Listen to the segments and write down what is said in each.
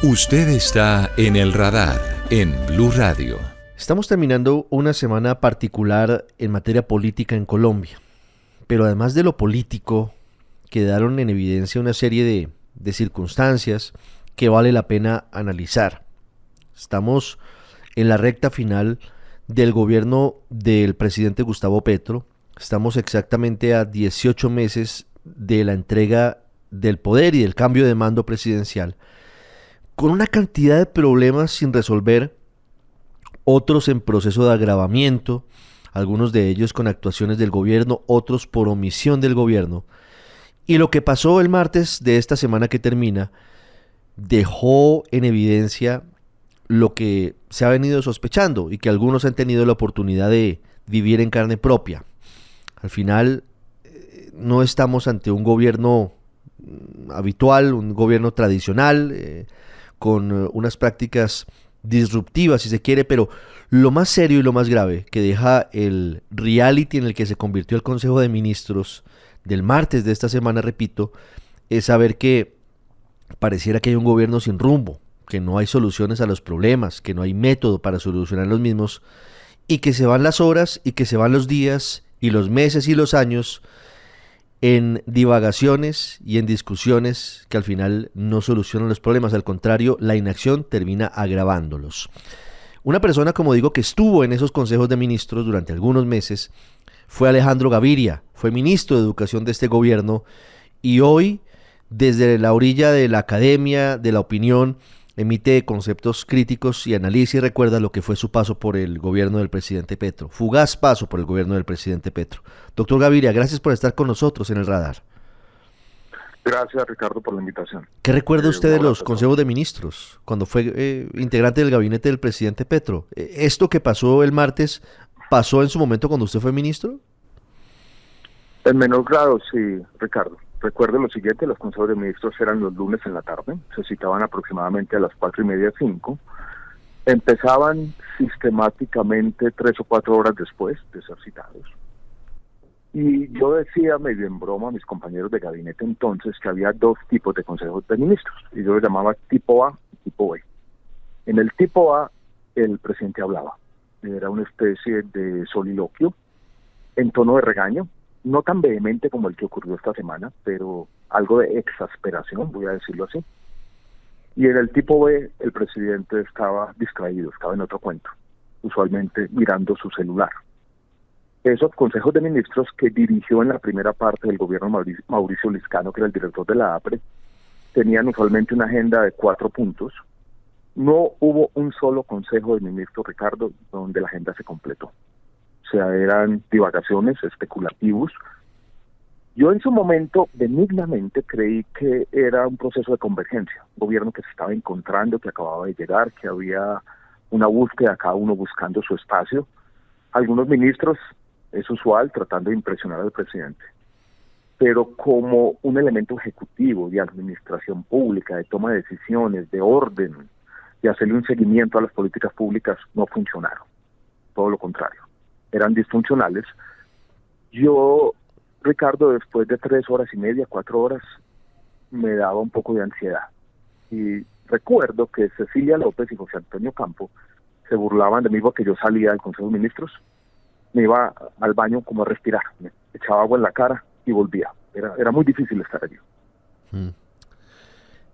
Usted está en el radar en Blue Radio. Estamos terminando una semana particular en materia política en Colombia, pero además de lo político, quedaron en evidencia una serie de circunstancias que vale la pena analizar. Estamos en la recta final del gobierno del presidente Gustavo Petro. Estamos exactamente a 18 meses de la entrega del poder y del cambio de mando presidencial, con una cantidad de problemas sin resolver, otros en proceso de agravamiento, algunos de ellos con actuaciones del gobierno, otros por omisión del gobierno. Y lo que pasó el martes de esta semana que termina dejó en evidencia lo que se ha venido sospechando y que algunos han tenido la oportunidad de vivir en carne propia. Al final, no estamos ante un gobierno habitual, un gobierno tradicional, con unas prácticas disruptivas, si se quiere, pero lo más serio y lo más grave que deja el reality en el que se convirtió el Consejo de Ministros del martes de esta semana, repito, es saber que pareciera que hay un gobierno sin rumbo, que no hay soluciones a los problemas, que no hay método para solucionar los mismos, y que se van las horas y que se van los días y los meses y los años en divagaciones y en discusiones que al final no solucionan los problemas. Al contrario, la inacción termina agravándolos. Una persona, como digo, que estuvo en esos consejos de ministros durante algunos meses fue Alejandro Gaviria, fue ministro de Educación de este gobierno y hoy, desde la orilla de la academia, de la opinión, emite conceptos críticos y analiza y recuerda lo que fue su paso por el gobierno del presidente Petro, fugaz paso por el gobierno del presidente Petro. Doctor Gaviria, gracias por estar con nosotros en el radar. Gracias, Ricardo, por la invitación. ¿Qué recuerda usted de los consejos de ministros cuando fue integrante del gabinete del presidente Petro? ¿Esto que pasó el martes pasó en su momento cuando usted fue ministro? En menor grado, sí, Ricardo. Recuerdo lo siguiente: los consejos de ministros eran los lunes en la tarde, se citaban aproximadamente a las 4:30, 5. Empezaban sistemáticamente 3 o 4 horas después de ser citados. Y yo decía, medio en broma, a mis compañeros de gabinete entonces, que había 2 tipos de consejos de ministros, y yo los llamaba tipo A y tipo B. En el tipo A, el presidente hablaba. Era una especie de soliloquio, en tono de regaño, no tan vehemente como el que ocurrió esta semana, pero algo de exasperación, voy a decirlo así. Y en el tipo B, el presidente estaba distraído, estaba en otro cuento, usualmente mirando su celular. Esos consejos de ministros que dirigió en la primera parte del gobierno Mauricio Liscano, que era el director de la APRE, tenían usualmente una agenda de 4 puntos. No hubo un solo consejo de ministros, Ricardo, donde la agenda se completó. O sea, eran divagaciones, especulativos. Yo en su momento, benignamente, creí que era un proceso de convergencia, un gobierno que se estaba encontrando, que acababa de llegar, que había una búsqueda, cada uno buscando su espacio. Algunos ministros, es usual, tratando de impresionar al presidente. Pero como un elemento ejecutivo, de administración pública, de toma de decisiones, de orden, de hacerle un seguimiento a las políticas públicas, no funcionaron. Todo lo contrario. Eran disfuncionales. Yo, Ricardo, después de 3 horas y media, 4 horas, me daba un poco de ansiedad. Y recuerdo que Cecilia López y José Antonio Campo se burlaban de mí porque yo salía del Consejo de Ministros, me iba al baño como a respirar, me echaba agua en la cara y volvía. Era muy difícil estar allí.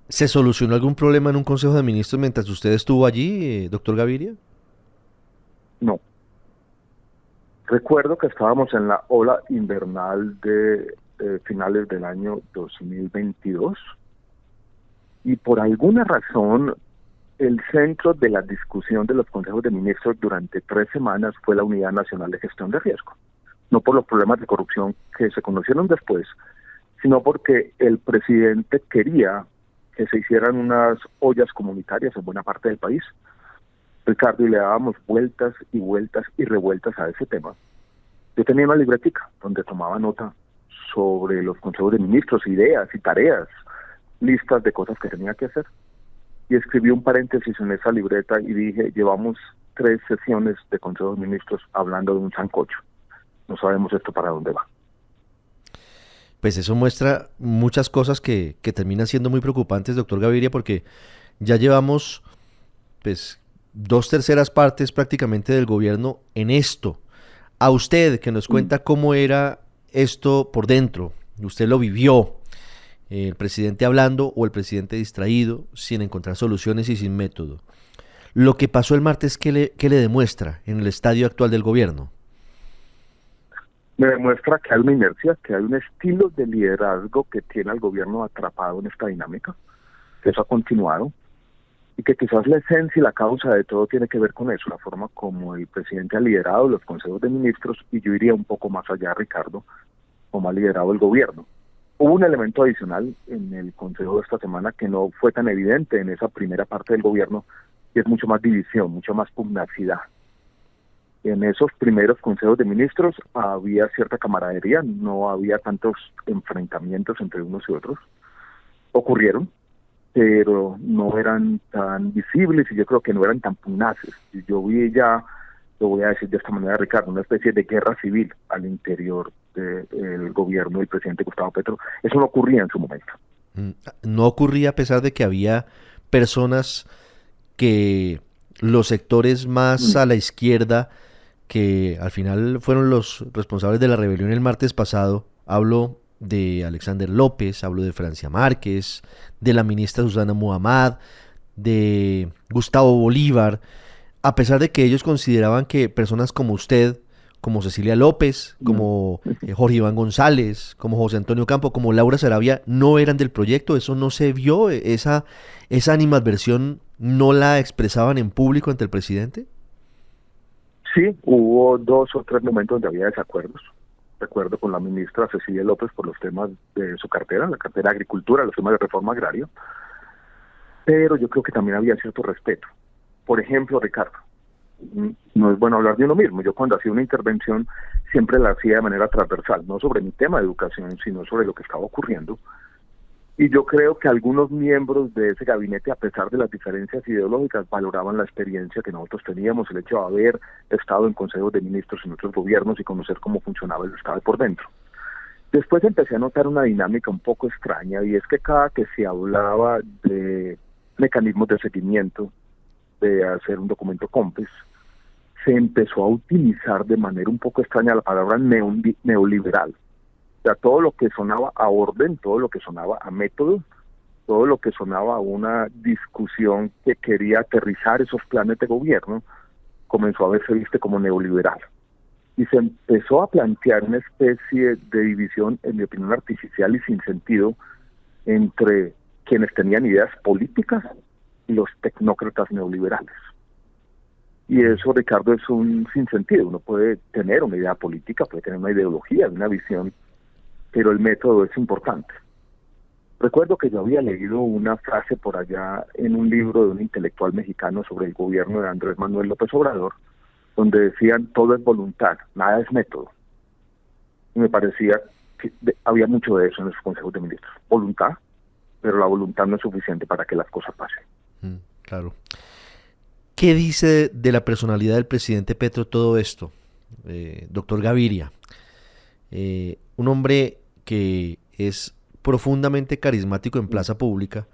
¿Se solucionó algún problema en un Consejo de Ministros mientras usted estuvo allí, doctor Gaviria? No. Recuerdo que estábamos en la ola invernal de finales del año 2022 y por alguna razón el centro de la discusión de los consejos de ministros durante 3 semanas fue la Unidad Nacional de Gestión de Riesgo. No por los problemas de corrupción que se conocieron después, sino porque el presidente quería que se hicieran unas ollas comunitarias en buena parte del país. Ricardo, y le dábamos vueltas y vueltas y revueltas a ese tema. Yo tenía una libretica donde tomaba nota sobre los consejos de ministros, ideas y tareas, listas de cosas que tenía que hacer. Y escribí un paréntesis en esa libreta y dije, llevamos 3 sesiones de consejos de ministros hablando de un sancocho. No sabemos esto para dónde va. Pues eso muestra muchas cosas que terminan siendo muy preocupantes, doctor Gaviria, porque ya llevamos pues 2/3 partes prácticamente del gobierno en esto. A usted que nos cuenta cómo era esto por dentro, usted lo vivió, el presidente hablando o el presidente distraído, sin encontrar soluciones y sin método. Lo que pasó el martes, qué le demuestra en el estadio actual del gobierno? Me demuestra que hay una inercia, que hay un estilo de liderazgo que tiene al gobierno atrapado en esta dinámica, que eso ha continuado, y que quizás la esencia y la causa de todo tiene que ver con eso, la forma como el presidente ha liderado los consejos de ministros, y yo iría un poco más allá, Ricardo, como ha liderado el gobierno. Hubo un elemento adicional en el consejo de esta semana que no fue tan evidente en esa primera parte del gobierno, y es mucho más división, mucha más pugnacidad. En esos primeros consejos de ministros había cierta camaradería, no había tantos enfrentamientos entre unos y otros. Ocurrieron, pero no eran tan visibles y yo creo que no eran tan pugnaces. Y yo vi ya, lo voy a decir de esta manera, Ricardo, una especie de guerra civil al interior del gobierno del presidente Gustavo Petro. Eso no ocurría en su momento. No ocurría a pesar de que había personas que los sectores más a la izquierda, que al final fueron los responsables de la rebelión el martes pasado, hablo de Alexander López, hablo de Francia Márquez, de la ministra Susana Muhammad, de Gustavo Bolívar, a pesar de que ellos consideraban que personas como usted, como Cecilia López, como Jorge Iván González, como José Antonio Campo, como Laura Sarabia, no eran del proyecto, eso no se vio, esa animadversión no la expresaban en público ante el presidente. Sí, hubo 2 o 3 momentos donde había desacuerdos. Recuerdo con la ministra Cecilia López por los temas de su cartera, la cartera de Agricultura, los temas de reforma agraria, pero yo creo que también había cierto respeto. Por ejemplo, Ricardo, no es bueno hablar de uno mismo. Yo cuando hacía una intervención siempre la hacía de manera transversal, no sobre mi tema de educación, sino sobre lo que estaba ocurriendo. Y yo creo que algunos miembros de ese gabinete, a pesar de las diferencias ideológicas, valoraban la experiencia que nosotros teníamos, el hecho de haber estado en consejos de ministros en otros gobiernos y conocer cómo funcionaba el Estado por dentro. Después empecé a notar una dinámica un poco extraña, y es que cada que se hablaba de mecanismos de seguimiento, de hacer un documento COMPES, se empezó a utilizar de manera un poco extraña la palabra neoliberal. O sea, todo lo que sonaba a orden, todo lo que sonaba a método, todo lo que sonaba a una discusión que quería aterrizar esos planes de gobierno, comenzó a verse viste como neoliberal. Y se empezó a plantear una especie de división, en mi opinión, artificial y sin sentido, entre quienes tenían ideas políticas y los tecnócratas neoliberales. Y eso, Ricardo, es un sinsentido. Uno puede tener una idea política, puede tener una ideología, una visión, pero el método es importante. Recuerdo que yo había leído una frase por allá en un libro de un intelectual mexicano sobre el gobierno de Andrés Manuel López Obrador, donde decían todo es voluntad, nada es método. Y me parecía que había mucho de eso en los consejos de ministros. Voluntad, pero la voluntad no es suficiente para que las cosas pasen. Claro. ¿Qué dice de la personalidad del presidente Petro todo esto, doctor Gaviria? Un hombre que es profundamente carismático en plaza pública,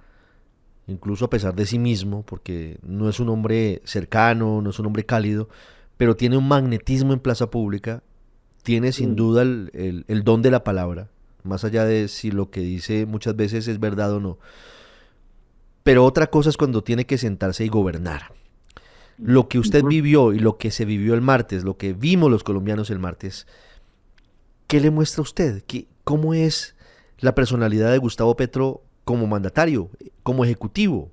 incluso a pesar de sí mismo, porque no es un hombre cercano, no es un hombre cálido, pero tiene un magnetismo en plaza pública, tiene sin duda el don de la palabra, más allá de si lo que dice muchas veces es verdad o no. Pero otra cosa es cuando tiene que sentarse y gobernar. Lo que usted vivió y lo que se vivió el martes, lo que vimos los colombianos el martes, ¿qué le muestra a usted? ¿Cómo es la personalidad de Gustavo Petro como mandatario, como ejecutivo?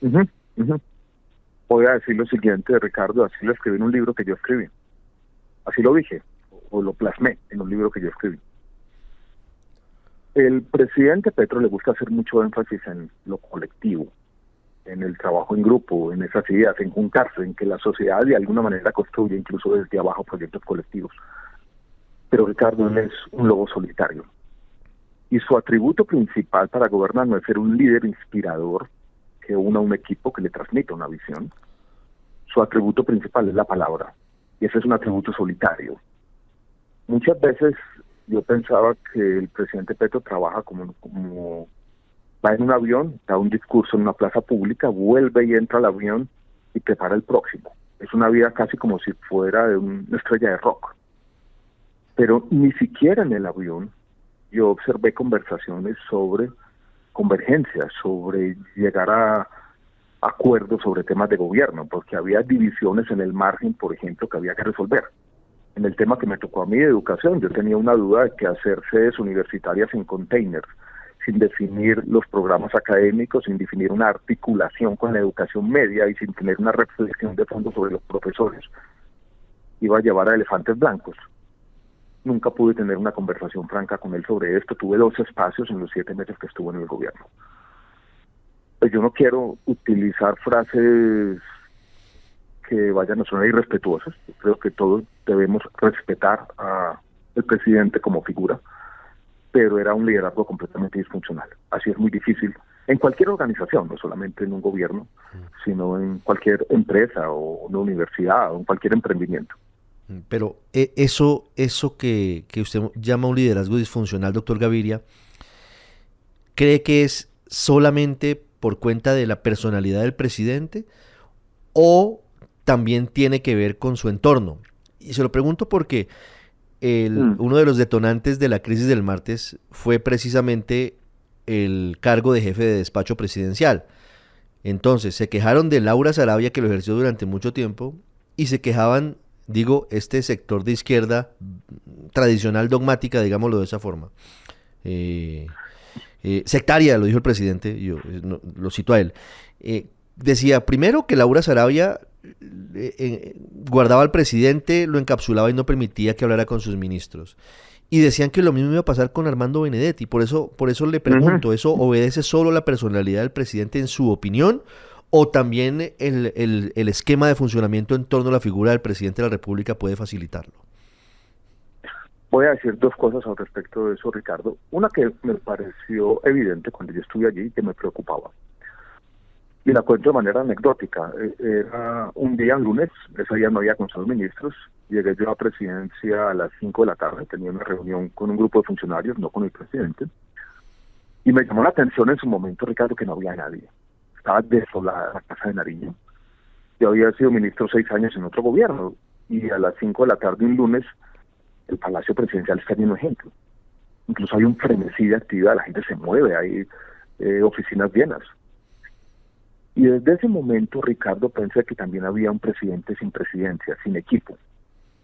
Voy a decir lo siguiente, Ricardo, así lo escribí en un libro que yo escribí. Así lo dije, o lo plasmé en un libro que yo escribí. El presidente Petro le gusta hacer mucho énfasis en lo colectivo, en el trabajo en grupo, en esas ideas, en juntarse, en que la sociedad de alguna manera construye incluso desde abajo proyectos colectivos. Pero Ricardo, él es un lobo solitario. Y su atributo principal para gobernar no es ser un líder inspirador que una un equipo, que le transmita una visión. Su atributo principal es la palabra. Y ese es un atributo solitario. Muchas veces Yo pensaba que el presidente Petro trabaja como va en un avión, da un discurso en una plaza pública, vuelve y entra al avión y prepara el próximo. Es una vida casi como si fuera de una estrella de rock. Pero ni siquiera en el avión yo observé conversaciones sobre convergencia, sobre llegar a acuerdos sobre temas de gobierno, porque había divisiones en el margen, por ejemplo, que había que resolver. En el tema que me tocó a mí de educación, yo tenía una duda de que hacer sedes universitarias en containers, sin definir los programas académicos, sin definir una articulación con la educación media y sin tener una reflexión de fondo sobre los profesores, iba a llevar a elefantes blancos. Nunca pude tener una conversación franca con él sobre esto. Tuve 2 espacios en los 7 meses que estuvo en el gobierno. Pues yo no quiero utilizar frases que vayan a sonar irrespetuosas. Yo creo que todos debemos respetar al presidente como figura, pero era un liderazgo completamente disfuncional. Así es muy difícil en cualquier organización, no solamente en un gobierno, sino en cualquier empresa o una universidad o en cualquier emprendimiento. Pero eso que usted llama un liderazgo disfuncional, doctor Gaviria, ¿cree que es solamente por cuenta de la personalidad del presidente o también tiene que ver con su entorno? Y se lo pregunto porque uno de los detonantes de la crisis del martes fue precisamente el cargo de jefe de despacho presidencial. Entonces se quejaron de Laura Sarabia, que lo ejerció durante mucho tiempo, y se quejaban, este sector de izquierda tradicional, dogmática, digámoslo de esa forma, sectaria, lo dijo el presidente, yo lo cito a él, decía primero que Laura Sarabia guardaba al presidente, lo encapsulaba y no permitía que hablara con sus ministros. Y decían que lo mismo iba a pasar con Armando Benedetti. Por eso le pregunto, ¿eso obedece solo a la personalidad del presidente en su opinión? ¿O también el esquema de funcionamiento en torno a la figura del presidente de la República puede facilitarlo? Voy a decir 2 cosas al respecto de eso, Ricardo. Una que me pareció evidente cuando yo estuve allí, que me preocupaba. Y la cuento de manera anecdótica. Era un día, lunes, ese día no había Consejo de Ministros. Llegué yo a presidencia a las 5 de la tarde, tenía una reunión con un grupo de funcionarios, no con el presidente. Y me llamó la atención en su momento, Ricardo, que no había nadie. Estaba desolada la Casa de Nariño. Yo había sido ministro 6 años en otro gobierno y a las 5 de la tarde un lunes el Palacio Presidencial está lleno de gente. Incluso hay un frenesí de actividad, la gente se mueve, hay oficinas llenas. Y desde ese momento, Ricardo, pensé que también había un presidente sin presidencia, sin equipo.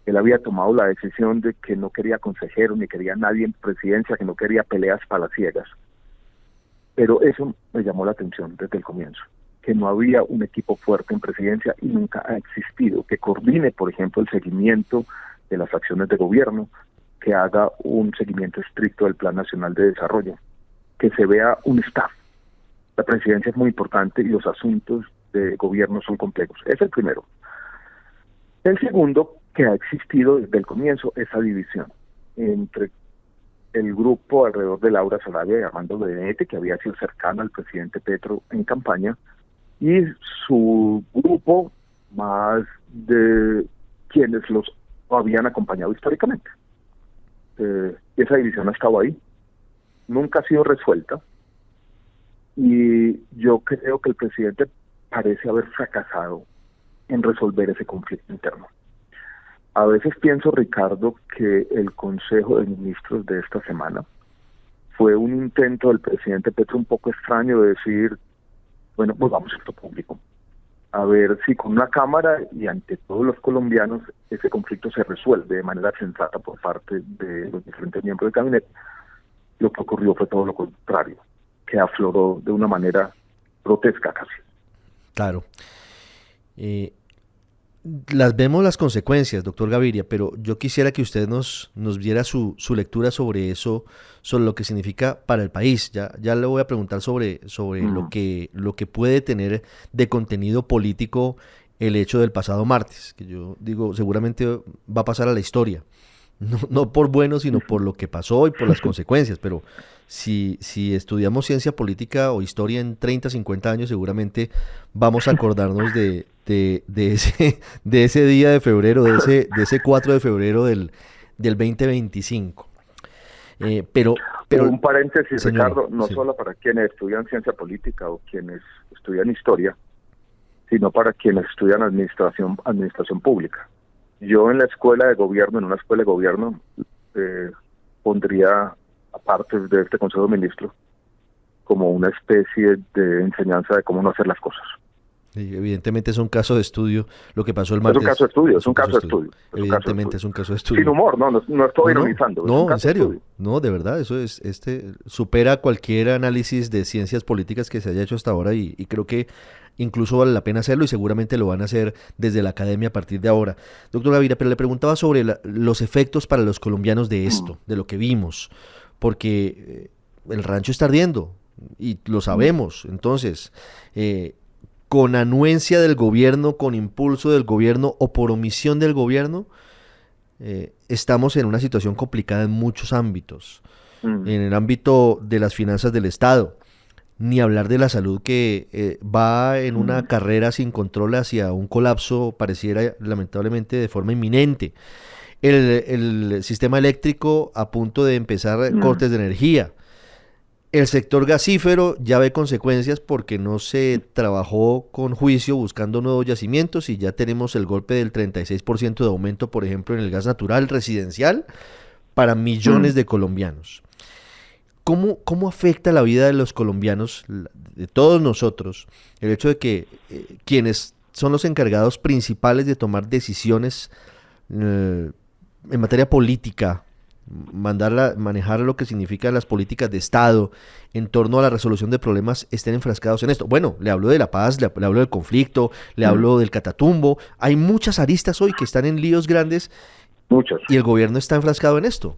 Él había tomado la decisión de que no quería consejero, ni quería nadie en presidencia, que no quería peleas palaciegas. Pero eso me llamó la atención desde el comienzo, que no había un equipo fuerte en presidencia y nunca ha existido, que coordine, por ejemplo, el seguimiento de las acciones de gobierno, que haga un seguimiento estricto del Plan Nacional de Desarrollo, que se vea un staff. La presidencia es muy importante y los asuntos de gobierno son complejos. Es el primero. El segundo, que ha existido desde el comienzo, esa división entre el grupo alrededor de Laura Sarabia y Armando Benedetti, que había sido cercano al presidente Petro en campaña, y su grupo más de quienes los habían acompañado históricamente. Esa división ha estado ahí, nunca ha sido resuelta, y yo creo que el presidente parece haber fracasado en resolver ese conflicto interno. A veces pienso, Ricardo, que el Consejo de Ministros de esta semana fue un intento del presidente Petro un poco extraño de decir, bueno, pues vamos a esto público. A ver si con una cámara y ante todos los colombianos ese conflicto se resuelve de manera sensata por parte de los diferentes miembros del gabinete. Lo que ocurrió fue todo lo contrario, que afloró de una manera grotesca casi. Claro. Las vemos las consecuencias, doctor Gaviria, pero yo quisiera que usted nos diera su lectura sobre eso, sobre lo que significa para el país. Ya le voy a preguntar sobre lo que puede tener de contenido político el hecho del pasado martes, que yo digo seguramente va a pasar a la historia. No por bueno, sino por lo que pasó y por las consecuencias, pero si estudiamos ciencia política o historia en 30, 50 años, seguramente vamos a acordarnos de ese día de febrero, de ese 4 de febrero del 2025. Pero un paréntesis, señor, Ricardo, no sí. solo para quienes estudian ciencia política o quienes estudian historia, sino para quienes estudian administración pública. Yo en la escuela de gobierno, en una escuela de gobierno, pondría, aparte de este Consejo de Ministros, como una especie de enseñanza de cómo no hacer las cosas. Sí, evidentemente es un caso de estudio lo que pasó el martes. Es un caso de estudio, es un caso de estudio. Evidentemente es un caso de estudio. Sin humor, no estoy ironizando. No, en serio, no, de verdad, eso es, supera cualquier análisis de ciencias políticas que se haya hecho hasta ahora y creo que incluso vale la pena hacerlo y seguramente lo van a hacer desde la academia a partir de ahora. Doctor Gaviria, pero le preguntaba sobre los efectos para los colombianos de esto, de lo que vimos, porque el rancho está ardiendo y lo sabemos, entonces... con anuencia del gobierno, con impulso del gobierno o por omisión del gobierno, estamos en una situación complicada en muchos ámbitos. En el ámbito de las finanzas del Estado, ni hablar de la salud que va en una carrera sin control hacia un colapso, pareciera lamentablemente de forma inminente. El sistema eléctrico a punto de empezar cortes de energía. El sector gasífero ya ve consecuencias porque no se trabajó con juicio buscando nuevos yacimientos y ya tenemos el golpe del 36% de aumento, por ejemplo, en el gas natural residencial para millones de colombianos. ¿Cómo afecta la vida de los colombianos, de todos nosotros, el hecho de que quienes son los encargados principales de tomar decisiones en materia política, manejar lo que significa las políticas de Estado en torno a la resolución de problemas estén enfrascados en esto? Bueno, le hablo de la paz, le hablo del conflicto, le hablo del Catatumbo. Hay muchas aristas hoy que están en líos grandes. Muchas. Y el gobierno está enfrascado en esto.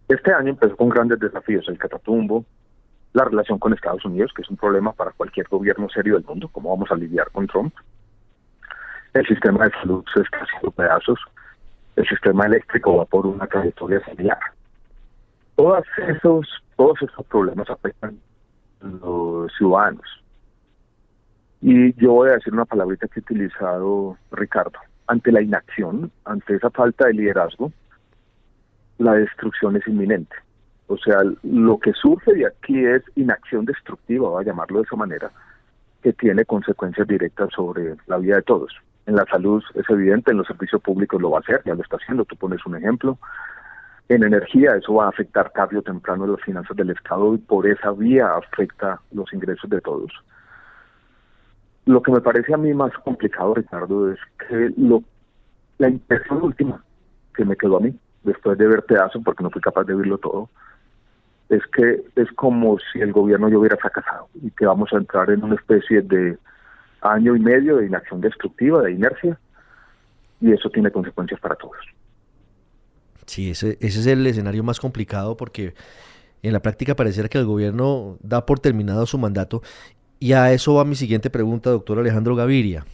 Este año empezó con grandes desafíos: el Catatumbo, la relación con Estados Unidos, que es un problema para cualquier gobierno serio del mundo. ¿Cómo vamos a lidiar con Trump? El sistema de salud se está haciendo pedazos. El sistema eléctrico va por una trayectoria similar. Todos esos problemas afectan a los ciudadanos. Y yo voy a decir una palabrita que he utilizado, Ricardo. Ante la inacción, ante esa falta de liderazgo, la destrucción es inminente. O sea, lo que surge de aquí es inacción destructiva, voy a llamarlo de esa manera, que tiene consecuencias directas sobre la vida de todos. En la salud es evidente, en los servicios públicos lo va a hacer, ya lo está haciendo, tú pones un ejemplo. En energía eso va a afectar tarde o temprano las finanzas del Estado y por esa vía afecta los ingresos de todos. Lo que me parece a mí más complicado, Ricardo, es que la impresión última que me quedó a mí, después de ver pedazos, porque no fui capaz de verlo todo, es que es como si el gobierno ya hubiera fracasado y que vamos a entrar en una especie de año y medio de inacción destructiva, de inercia, y eso tiene consecuencias para todos. Sí, ese es el escenario más complicado porque en la práctica pareciera que el gobierno da por terminado su mandato y a eso va mi siguiente pregunta, doctor Alejandro Gaviria,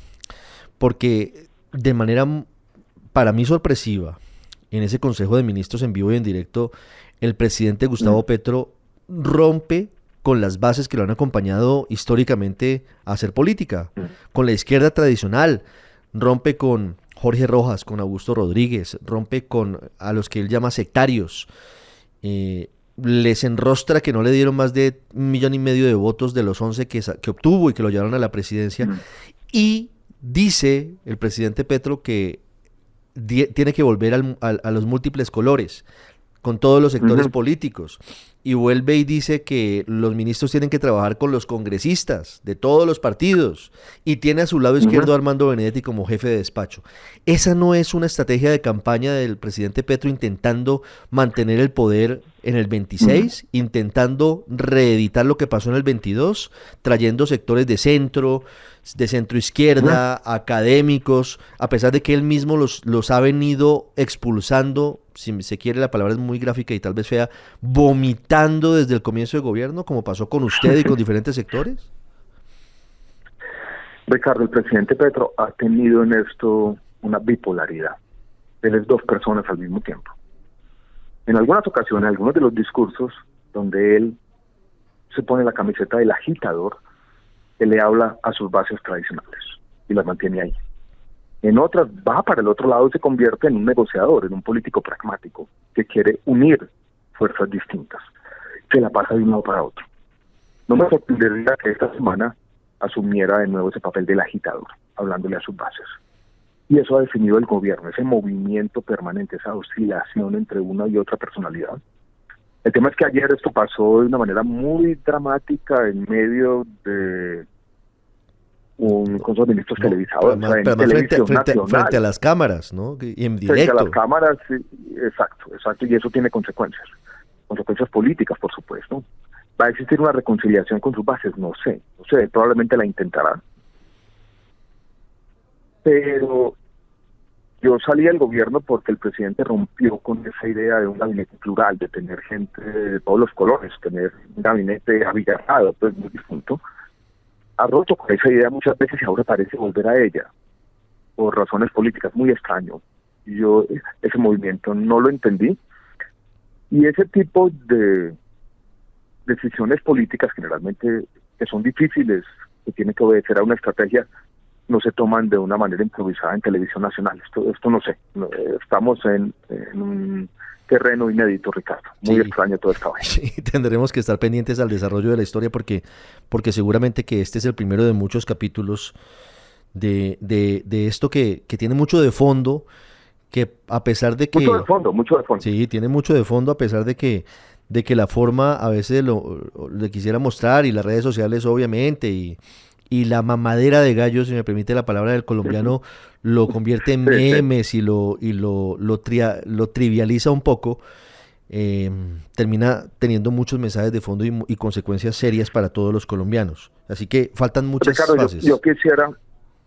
porque de manera para mí sorpresiva, en ese Consejo de Ministros en vivo y en directo, el presidente Gustavo Petro rompe con las bases que lo han acompañado históricamente a hacer política, con la izquierda tradicional, rompe con Jorge Rojas, con Augusto Rodríguez, rompe con a los que él llama sectarios, les enrostra que no le dieron más de 1,5 millones de votos de los 11 que obtuvo y que lo llevaron a la presidencia, y dice el presidente Petro que tiene que volver a los múltiples colores, con todos los sectores políticos, y vuelve y dice que los ministros tienen que trabajar con los congresistas de todos los partidos, y tiene a su lado izquierdo a Armando Benedetti como jefe de despacho. ¿Esa no es una estrategia de campaña del presidente Petro intentando mantener el poder en el 26, intentando reeditar lo que pasó en el 22, trayendo sectores de centro izquierda, académicos, a pesar de que él mismo los ha venido expulsando, si se quiere la palabra es muy gráfica y tal vez fea, vomitando desde el comienzo del gobierno, como pasó con usted y con diferentes sectores? Ricardo, el presidente Petro ha tenido en esto una bipolaridad. Él es dos personas al mismo tiempo. En algunas ocasiones, algunos de los discursos donde él se pone la camiseta del agitador, él le habla a sus bases tradicionales y las mantiene ahí. En otras va para el otro lado y se convierte en un negociador, en un político pragmático que quiere unir fuerzas distintas, que la pasa de un lado para otro. No me sorprendería que esta semana asumiera de nuevo ese papel del agitador, hablándole a sus bases. Y eso ha definido el gobierno, ese movimiento permanente, esa oscilación entre una y otra personalidad. El tema es que ayer esto pasó de una manera muy dramática en medio de un Consejo de Ministros televisado, en televisión nacional. Frente a las cámaras, ¿no? Y en directo. Frente a las cámaras, sí, exacto, y eso tiene consecuencias políticas, por supuesto. ¿Va a existir una reconciliación con sus bases? No sé, probablemente la intentarán. Pero yo salí del gobierno porque el presidente rompió con esa idea de un gabinete plural, de tener gente de todos los colores, tener un gabinete abigarrado, pues muy distinto. Ha roto con esa idea muchas veces y ahora parece volver a ella, por razones políticas, muy extraño. Yo ese movimiento no lo entendí, y ese tipo de decisiones políticas generalmente que son difíciles, que tienen que obedecer a una estrategia, no se toman de una manera improvisada en televisión nacional. Esto no sé, estamos en un terreno inédito, Ricardo. Muy extraño todo esta vaina. Sí, tendremos que estar pendientes al desarrollo de la historia porque seguramente que este es el primero de muchos capítulos de esto que tiene mucho de fondo, que a pesar de que... Mucho de fondo. Sí, tiene mucho de fondo a pesar de que la forma a veces le quisiera mostrar, y las redes sociales obviamente, y la mamadera de gallo, si me permite la palabra del colombiano, lo convierte en memes y lo trivializa un poco, termina teniendo muchos mensajes de fondo y consecuencias serias para todos los colombianos. Así que faltan muchas fases. Yo quisiera,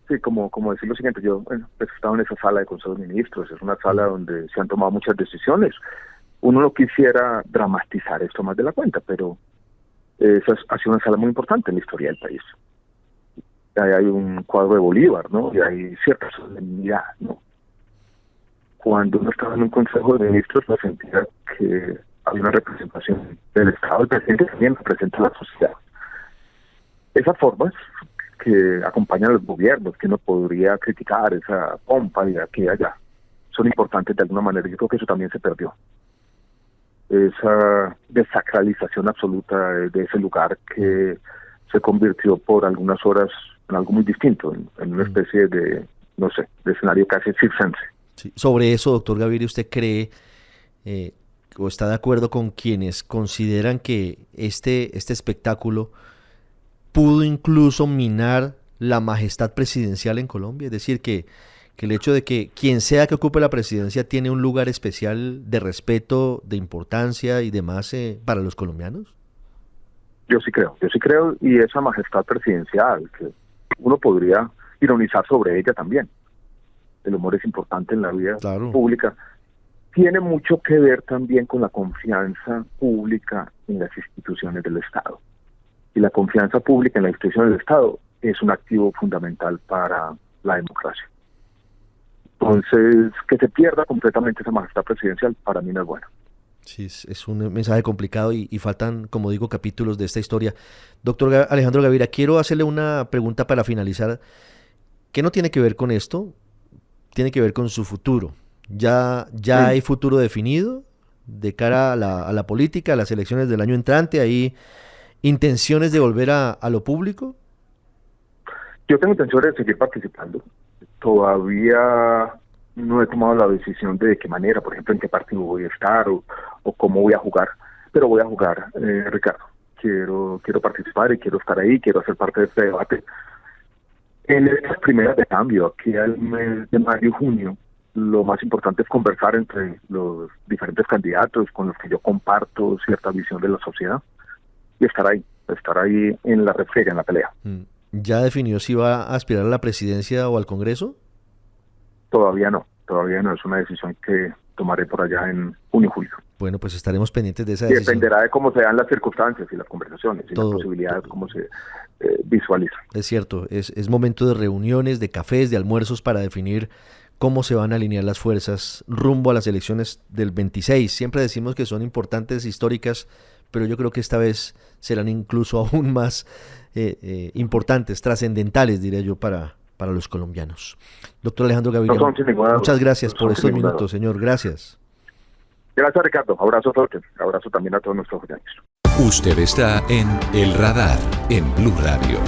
sí, como decir lo siguiente, yo he estado en esa sala de Consejo de Ministros, es una sala donde se han tomado muchas decisiones. Uno no quisiera dramatizar esto más de la cuenta, pero esa ha sido una sala muy importante en la historia del país. Ahí hay un cuadro de Bolívar, ¿no? Y hay cierta solemnidad, ¿no? Cuando uno estaba en un Consejo de Ministros, me sentía que había una representación del Estado, el presidente también representa a la sociedad. Esas formas que acompañan a los gobiernos, que uno podría criticar, esa pompa de aquí y allá, son importantes de alguna manera. Yo creo que eso también se perdió. Esa desacralización absoluta de ese lugar que se convirtió por algunas horas en algo muy distinto, en una especie de, no sé, de escenario casi circense. Sí. Sobre eso, doctor Gaviria, ¿usted cree o está de acuerdo con quienes consideran que este espectáculo pudo incluso minar la majestad presidencial en Colombia? Es decir, que el hecho de que quien sea que ocupe la presidencia tiene un lugar especial de respeto, de importancia y demás para los colombianos. Yo sí creo, y esa majestad presidencial, que uno podría ironizar sobre ella también. El humor es importante en la vida pública. Tiene mucho que ver también con la confianza pública en las instituciones del Estado. Y la confianza pública en las instituciones del Estado es un activo fundamental para la democracia. Entonces, que se pierda completamente esa majestad presidencial, para mí no es bueno. Sí, es un mensaje complicado y faltan, como digo, capítulos de esta historia. Doctor Alejandro Gaviria, quiero hacerle una pregunta para finalizar, que no tiene que ver con esto, tiene que ver con su futuro. ¿Ya hay futuro definido de cara a la política, a las elecciones del año entrante? ¿Hay intenciones de volver a lo público? Yo tengo intenciones de seguir participando. Todavía no he tomado la decisión de qué manera, por ejemplo, en qué partido voy a estar o cómo voy a jugar, pero voy a jugar, Ricardo. Quiero participar y quiero estar ahí, quiero hacer parte de este debate. En estas primeras de cambio, aquí al mes de mayo y junio, lo más importante es conversar entre los diferentes candidatos con los que yo comparto cierta visión de la sociedad y estar ahí en la refriega, en la pelea. ¿Ya definió si va a aspirar a la presidencia o al Congreso? Todavía no, es una decisión que tomaré por allá en junio y julio. Bueno, pues estaremos pendientes de esa decisión. Y dependerá de cómo se dan las circunstancias y las conversaciones y las posibilidades, cómo se visualizan. Es cierto, es momento de reuniones, de cafés, de almuerzos para definir cómo se van a alinear las fuerzas rumbo a las elecciones del 26. Siempre decimos que son importantes, históricas, pero yo creo que esta vez serán incluso aún más importantes, trascendentales, diría yo, para para los colombianos. Doctor Alejandro Gaviria, No son sin ninguna duda. muchas gracias No por son estos sin ninguna minutos, señor. Gracias. Gracias, Ricardo. Abrazo fuerte. Abrazo también a todos nuestros oyentes. Usted está en El Radar en Blue Radio.